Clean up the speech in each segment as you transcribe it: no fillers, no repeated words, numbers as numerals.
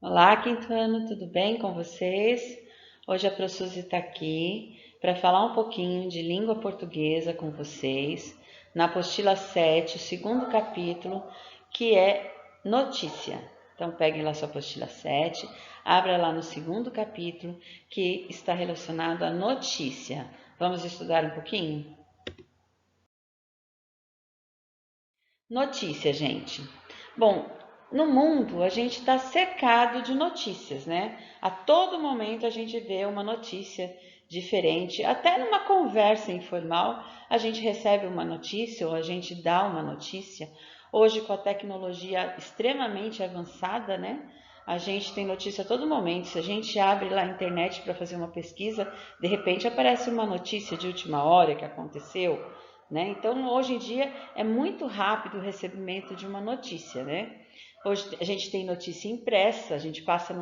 Olá, quinto ano, tudo bem com vocês? Hoje a Prosuzy está aqui para falar um pouquinho de língua portuguesa com vocês, na apostila 7, o segundo capítulo, que é notícia. Então, peguem lá sua apostila 7, abra lá no segundo capítulo, que está relacionado à notícia. Vamos estudar um pouquinho? Notícia, gente. Bom, no mundo a gente está cercado de notícias, né? A todo momento a gente vê uma notícia diferente. Até numa conversa informal a gente recebe uma notícia ou a gente dá uma notícia. Hoje, com a tecnologia extremamente avançada, né? A gente tem notícia a todo momento. Se a gente abre lá a internet para fazer uma pesquisa, de repente aparece uma notícia de última hora que aconteceu, né? Então, hoje em dia é muito rápido o recebimento de uma notícia, né? Hoje a gente tem notícia impressa, a gente passa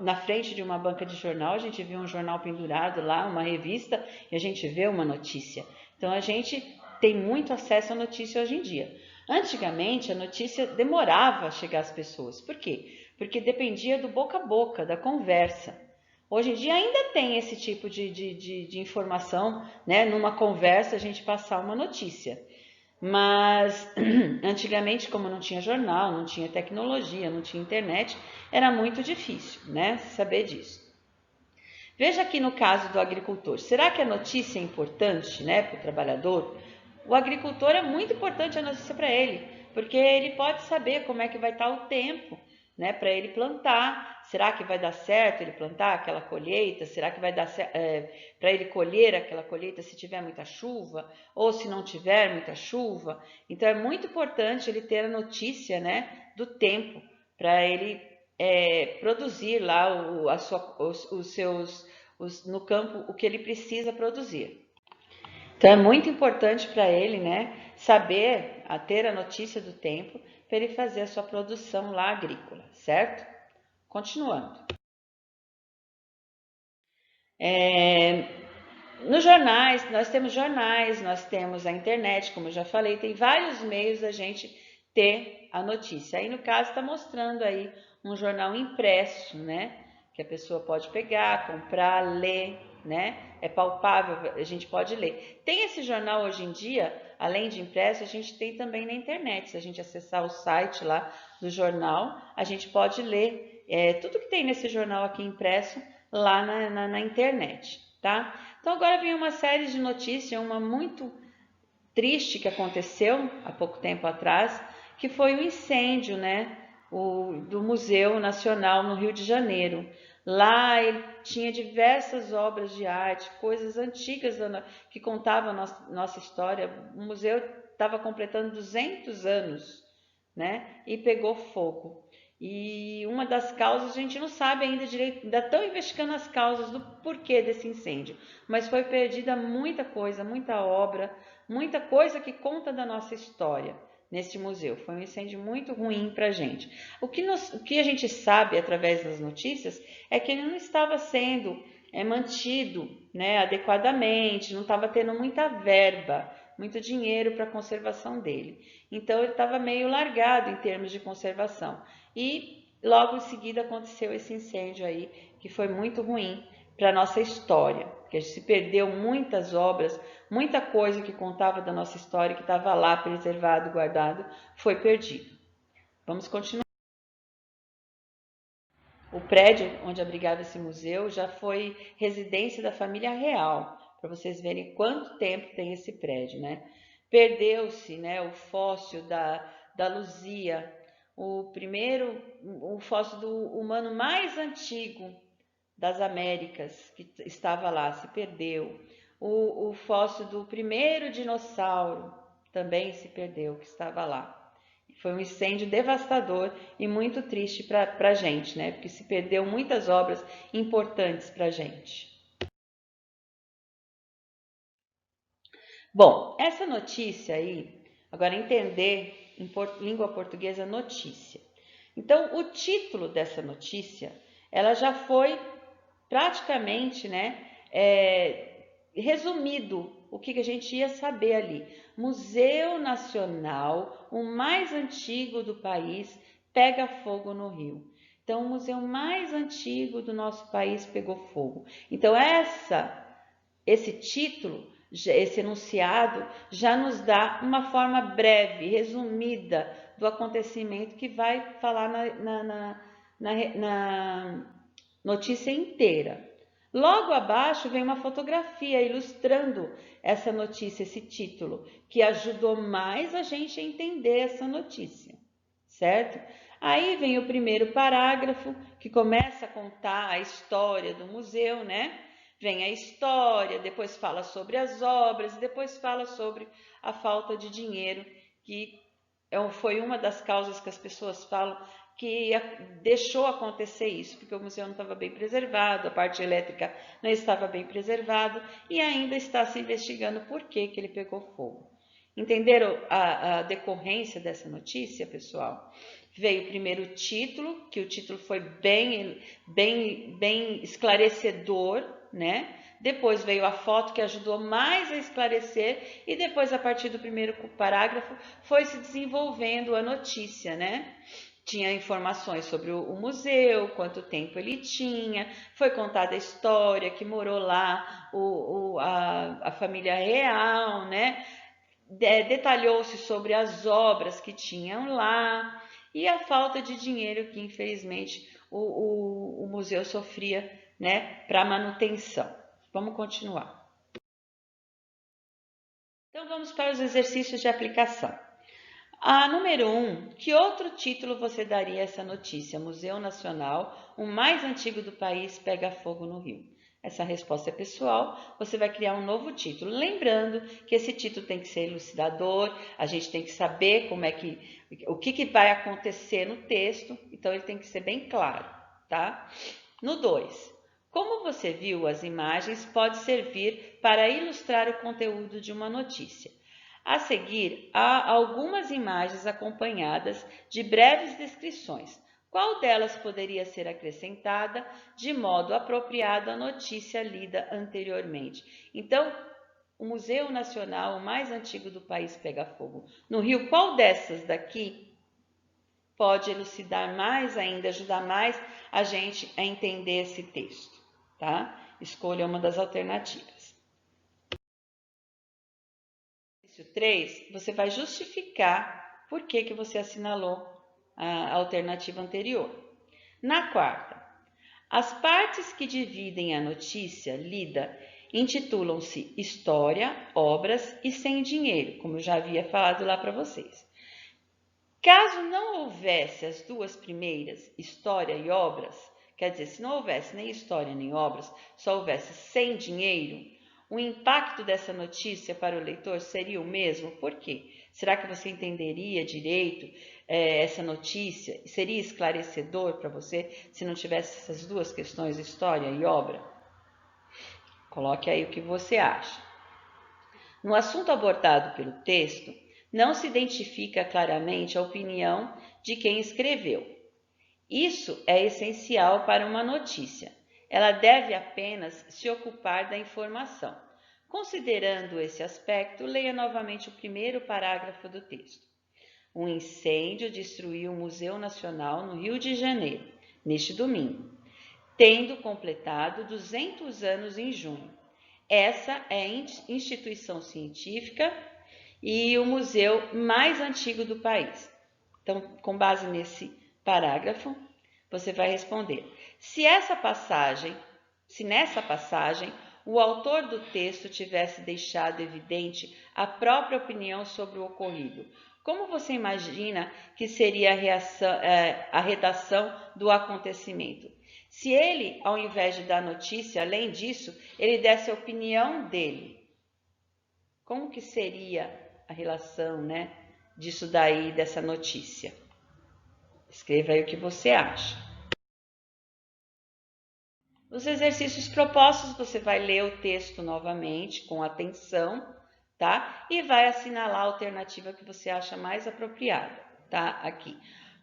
na frente de uma banca de jornal, a gente vê um jornal pendurado lá, uma revista, e a gente vê uma notícia. Então, a gente tem muito acesso à notícia hoje em dia. Antigamente, a notícia demorava a chegar às pessoas. Por quê? Porque dependia do boca a boca, da conversa. Hoje em dia ainda tem esse tipo de informação, né? Numa conversa a gente passar uma notícia. Mas antigamente, como não tinha jornal, não tinha tecnologia, não tinha internet, era muito difícil, né? Saber disso. Veja aqui no caso do agricultor. Será que a notícia é importante, né, para o trabalhador? O agricultor é muito importante a notícia para ele, porque ele pode saber como é que vai estar o tempo, né, para ele plantar. Será que vai dar certo ele plantar aquela colheita? Será que vai dar para ele colher aquela colheita se tiver muita chuva ou se não tiver muita chuva? Então é muito importante ele ter a notícia, né, do tempo para ele produzir lá os seus no campo o que ele precisa produzir. Então é muito importante para ele, né, saber ter a notícia do tempo para ele fazer a sua produção lá agrícola, certo? Continuando. É, Nos jornais, nós temos a internet, como eu já falei, tem vários meios da gente ter a notícia. Aí no caso está mostrando aí um jornal impresso, né? Que a pessoa pode pegar, comprar, ler, né? É palpável, a gente pode ler. Tem esse jornal hoje em dia, além de impresso, a gente tem também na internet. Se a gente acessar o site lá do jornal, a gente pode ler tudo que tem nesse jornal aqui impresso lá na internet, tá? Então agora vem uma série de notícias, uma muito triste que aconteceu há pouco tempo atrás, que foi o incêndio, né, do Museu Nacional no Rio de Janeiro. Lá ele tinha diversas obras de arte, coisas antigas que contavam a nossa história. O museu estava completando 200 anos, né, e pegou fogo. E uma das causas a gente não sabe ainda direito, ainda estão investigando as causas do porquê desse incêndio, mas foi perdida muita coisa, muita obra, muita coisa que conta da nossa história neste museu. Foi um incêndio muito ruim para a gente. O que a gente sabe através das notícias é que ele não estava sendo mantido, né, adequadamente, não estava tendo muita verba, muito dinheiro para a conservação dele. Então ele estava meio largado em termos de conservação. E logo em seguida aconteceu esse incêndio aí, que foi muito ruim para a nossa história, porque se perdeu muitas obras, muita coisa que contava da nossa história, que estava lá preservado, guardado, foi perdido. Vamos continuar. O prédio onde abrigava esse museu já foi residência da família real, para vocês verem quanto tempo tem esse prédio, né? Perdeu-se, né, o fóssil da Luzia, o fóssil do humano mais antigo das Américas, que estava lá, se perdeu. O fóssil do primeiro dinossauro também se perdeu, que estava lá. Foi um incêndio devastador e muito triste para a gente, né? Porque se perdeu muitas obras importantes para a gente. Bom, essa notícia aí, agora entender em língua portuguesa notícia. Então, o título dessa notícia, ela já foi praticamente, né, resumido o que a gente ia saber ali. Museu Nacional, o mais antigo do país, pega fogo no Rio. Então, o museu mais antigo do nosso país pegou fogo. Então, esse título, esse enunciado, já nos dá uma forma breve, resumida do acontecimento que vai falar na notícia inteira. Logo abaixo vem uma fotografia ilustrando essa notícia, esse título, que ajudou mais a gente a entender essa notícia, certo? Aí vem o primeiro parágrafo, que começa a contar a história do museu, né? Vem a história, depois fala sobre as obras, depois fala sobre a falta de dinheiro, que foi uma das causas que as pessoas falam que deixou acontecer isso, porque o museu não estava bem preservado, a parte elétrica não estava bem preservada e ainda está se investigando por que ele pegou fogo. Entenderam a decorrência dessa notícia, pessoal? Veio primeiro o título, que o título foi bem esclarecedor, né? Depois veio a foto, que ajudou mais a esclarecer, e depois, a partir do primeiro parágrafo, foi se desenvolvendo a notícia, né? Tinha informações sobre o museu, quanto tempo ele tinha, foi contada a história que morou lá a família real, né? Detalhou-se sobre as obras que tinham lá e a falta de dinheiro que, infelizmente, o museu sofria, né, para manutenção. Vamos continuar. Então, vamos para os exercícios de aplicação. Número 1, que outro título você daria a essa notícia? Museu Nacional, o mais antigo do país, pega fogo no Rio. Essa resposta é pessoal, você vai criar um novo título. Lembrando que esse título tem que ser elucidador, a gente tem que saber o que vai acontecer no texto, então ele tem que ser bem claro, tá? No 2, como você viu, as imagens podem servir para ilustrar o conteúdo de uma notícia. A seguir, há algumas imagens acompanhadas de breves descrições. Qual delas poderia ser acrescentada de modo apropriado à notícia lida anteriormente? Então, o Museu Nacional, o mais antigo do país, pega fogo no Rio. Qual dessas daqui pode elucidar mais ainda, ajudar mais a gente a entender esse texto, tá? Escolha uma das alternativas. 3, você vai justificar por que você assinalou a alternativa anterior. Na 4ª, as partes que dividem a notícia lida intitulam-se História, Obras e Sem Dinheiro, como eu já havia falado lá para vocês. Caso não houvesse as duas primeiras, História e Obras, quer dizer, se não houvesse nem História nem Obras, só houvesse Sem Dinheiro, o impacto dessa notícia para o leitor seria o mesmo? Por quê? Será que você entenderia direito essa notícia? Seria esclarecedor para você se não tivesse essas duas questões, história e obra? Coloque aí o que você acha. No assunto abordado pelo texto, não se identifica claramente a opinião de quem escreveu. Isso é essencial para uma notícia. Ela deve apenas se ocupar da informação. Considerando esse aspecto, leia novamente o primeiro parágrafo do texto. Um incêndio destruiu o Museu Nacional no Rio de Janeiro, neste domingo, tendo completado 200 anos em junho. Essa é a instituição científica e o museu mais antigo do país. Então, com base nesse parágrafo, você vai responder: se nessa passagem o autor do texto tivesse deixado evidente a própria opinião sobre o ocorrido, como você imagina que seria a redação do acontecimento? Se ele, ao invés de dar notícia, além disso, ele desse a opinião dele, como que seria a relação, né, disso daí, dessa notícia? Escreva aí o que você acha. Os exercícios propostos, você vai ler o texto novamente com atenção, tá? E vai assinalar a alternativa que você acha mais apropriada, tá? Aqui.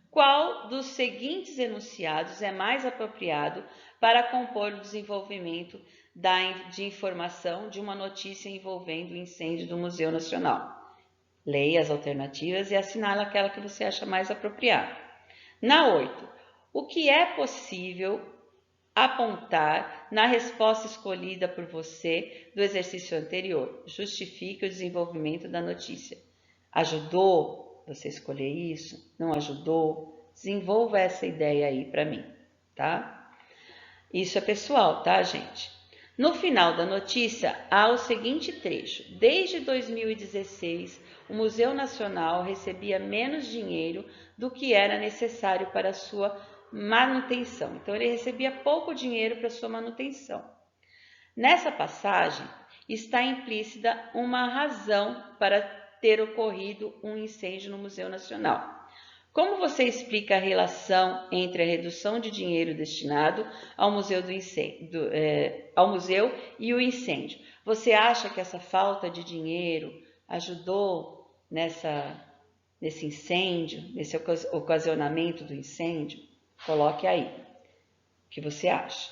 Qual dos seguintes enunciados é mais apropriado para compor o desenvolvimento de informação de uma notícia envolvendo o incêndio do Museu Nacional? Leia as alternativas e assinala aquela que você acha mais apropriada. Na 8, o que é possível apontar na resposta escolhida por você do exercício anterior. Justifique o desenvolvimento da notícia. Ajudou você escolher isso? Não ajudou? Desenvolva essa ideia aí para mim, tá? Isso é pessoal, tá, gente? No final da notícia, há o seguinte trecho. Desde 2016, o Museu Nacional recebia menos dinheiro do que era necessário para sua manutenção. Então, ele recebia pouco dinheiro para sua manutenção. Nessa passagem, está implícita uma razão para ter ocorrido um incêndio no Museu Nacional. Como você explica a relação entre a redução de dinheiro destinado ao museu, ao museu e o incêndio? Você acha que essa falta de dinheiro ajudou nesse incêndio, nesse ocasionamento do incêndio? Coloque aí o que você acha.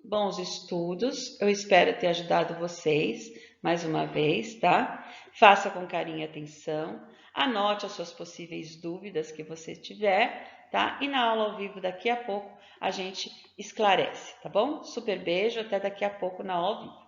Bons estudos, eu espero ter ajudado vocês mais uma vez, tá? Faça com carinho e atenção, anote as suas possíveis dúvidas que você tiver, tá? E na aula ao vivo daqui a pouco a gente esclarece, tá bom? Super beijo, até daqui a pouco na aula ao vivo.